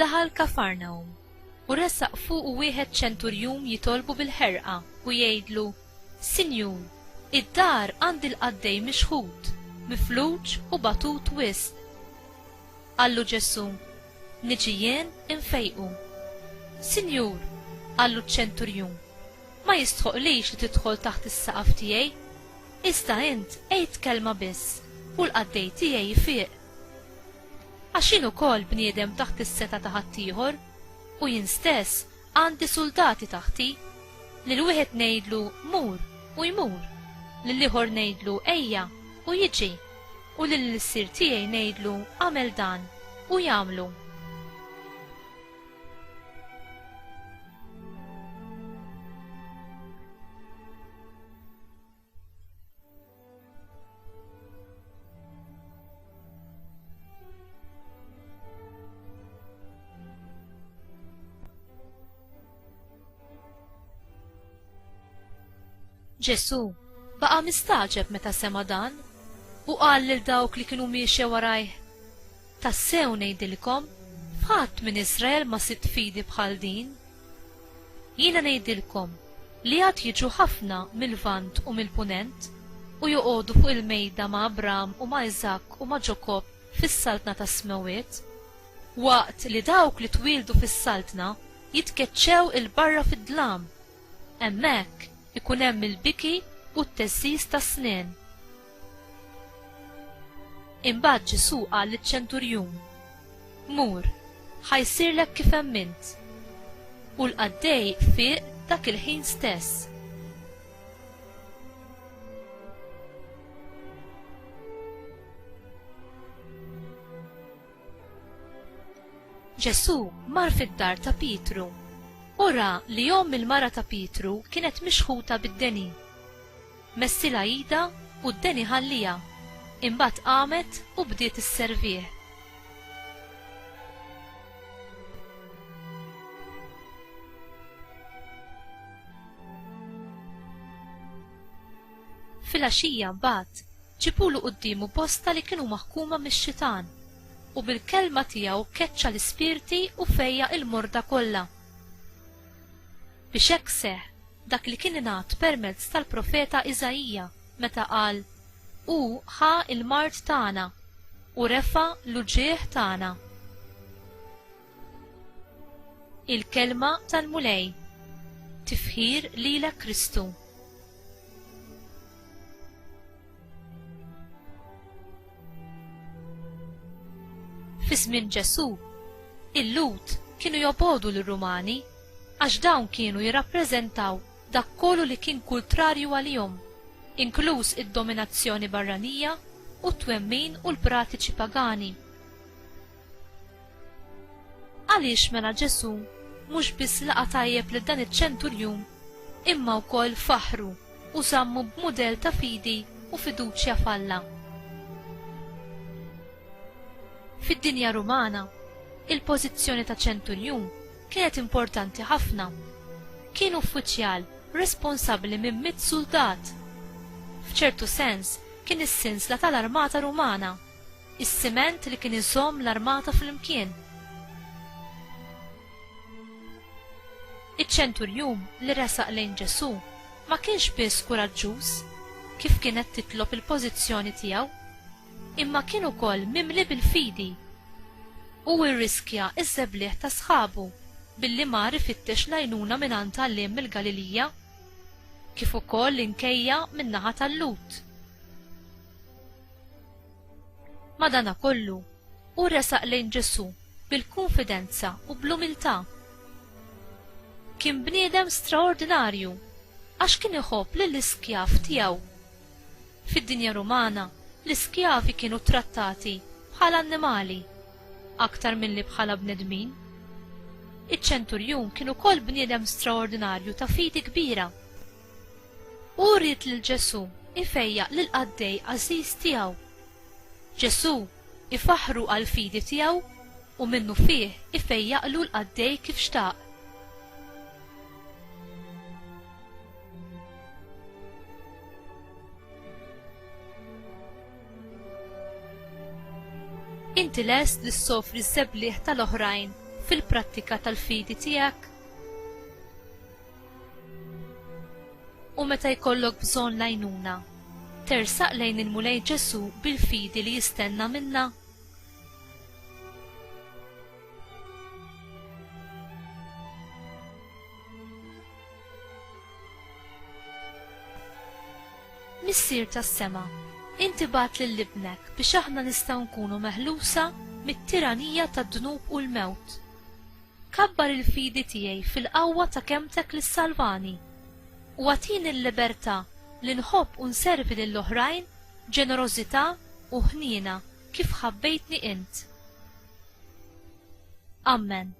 daħal Kafarnawm u ressaq fuq wieħed ċenturjum jitolbu bil-ħerqa u jgħidlu: Sinjur, id-dar għandi l-qaddej mixħud, mifluġ u batut wisq. Qallu Ġesu: Niġi jien infejqu. Sinjur, qallu ċ-ċenturjum, ma jistħoqlix li tidħol taħt is-saqaf tiegħi, iżda int għid kelma biss u l-qaddej tiegħi jfieq. Għax jien ukoll bniedem taħt is-seta ta' ħaddieħor u jien stess għandi soldati taħti, lil wieħed ngħidlu mur u jmur, lil ieħor ngħidlu ejja u jiġi, u lil sier tiegħi ngħidlu għamel dan u jagħmlu. Ġesu baqa' mistaġeb meta sema dan u qal lil dawk li kienu miexja warajh: Tassew ngħidilkom, f'ħadd minn Iżrael ma sitt fidi bħal din. Jiena ngħidilkom li għad jiġu ħafna mill-Lvant u mill-Punent u joqogħdu fuq il-mejda ma' Abraham u ma' Iżak u ma' Ġakob fis-saltna ta' Smewiet, waqt li dawk li twildu fis-saltna jitkeċċew il-barra fid-dlam. Hemmhekk ikun hemm il-biki u t-tessis ta' snien. Imbagħad Ġesu qal liċ-ċenturjum: Mur, ħajsirlek kif emmint. U l-qaddej fieq dak il-ħin stess. Ġesu mar fid-dar ta' Pietru u ra li jom il-mara ta' Pietru kienet mixħuta bid-deni. Messila ida u d-deni ħallija, imbagħad qamet u bdiet isservih. Fil-għaxija mbagħad ġibulu qudiemu bosta li kienu maħkuma mix-xitan u bil-kelma tiegħu keċċa l-ispirti u fejja il-morda kollha. Biex hekk seħħ dak li kien ingħad permezz tal-profeta Iżajija meta qal: Hu ħa il-mart tagħna u refa' l-uġigħ tagħna. Il-kelma tal-mulej. Tifħir lilek Kristu. Fi żmien Ġesu, il-Lut kienu jobodu lir-Rumani għax dawn kienu jirrappreżentaw dak kollu li kien kultrarju għalihom, inkluż id-dominazzjoni barranija u t-twemmin u l-pratiċi pagani. Għaliex mela Ġesu mhux biss laqa' tajjeb lil dan iċ-ċenturjum imma wkoll faħru u żammu b'mudell ta' fidi u fiduċja falla. Fid-dinja Rumana, il-pożizzjoni ta' ċenturjum kienet importanti ħafna. Kien uffiċjal responsabbli minn 100 soldat. F'ċertu sens kien is-sinsla tal-armata Rumana, is-siment li kien iżomm l-armata flimkien. Iċ-ċenturjum li resaq lejn Ġesu ma kienx biss kuraġġuż kif kienet titlob il-pożizzjoni tiegħu, imma kien ukoll mimli bil-fidi u rriskja iż-żeblieħ ta' sħabu billi mar ifittex l-għajnuna mingħand għalliem mill-Galilija kif ukoll inkejja min-naħa tal-Lut. Madankollu hu resaq lejn Ġesu bil-konfidenza u bl-umiltà. Kien bniedem straordinarju għax kien iħobb lill-iskjav tiegħu. Fid-dinja Rumana l-iskjavi kienu trattati bħala annimali aktar milli bħala bnedmin. Iċ-ċenturjum kienu ukoll bniedem straordinarju ta' fidi kbira. U rrid lil Ġesu ifejjaq lil qaddej għażiż tiegħu. Ġesu ifaħru għal fidi tiegħu u minnu fih ifejjaqlu l-qaddej kif xtaq. Inti lest li ssofri s-żebblieħ tal-oħrajn fil-prattika tal-fidi tiegħek? U meta jkollok bżonn l-għajnuna, tersaq lejn il-Mulej Ġesu bil-fidi li jistenna minna? Missier tas-sema, inti bat lil-ibnek biex aħna nistgħu nkunu meħlusa mit-tiranija tad-dnub u l-mewt. Kabbar il-fidi tiegħi fil-qawwa ta' kemmtek lis-salvani u għatini l-libertà li nħobb u nservi lill-oħrajn ġenerożità u ħniena kif ħabbejtni int. Amen.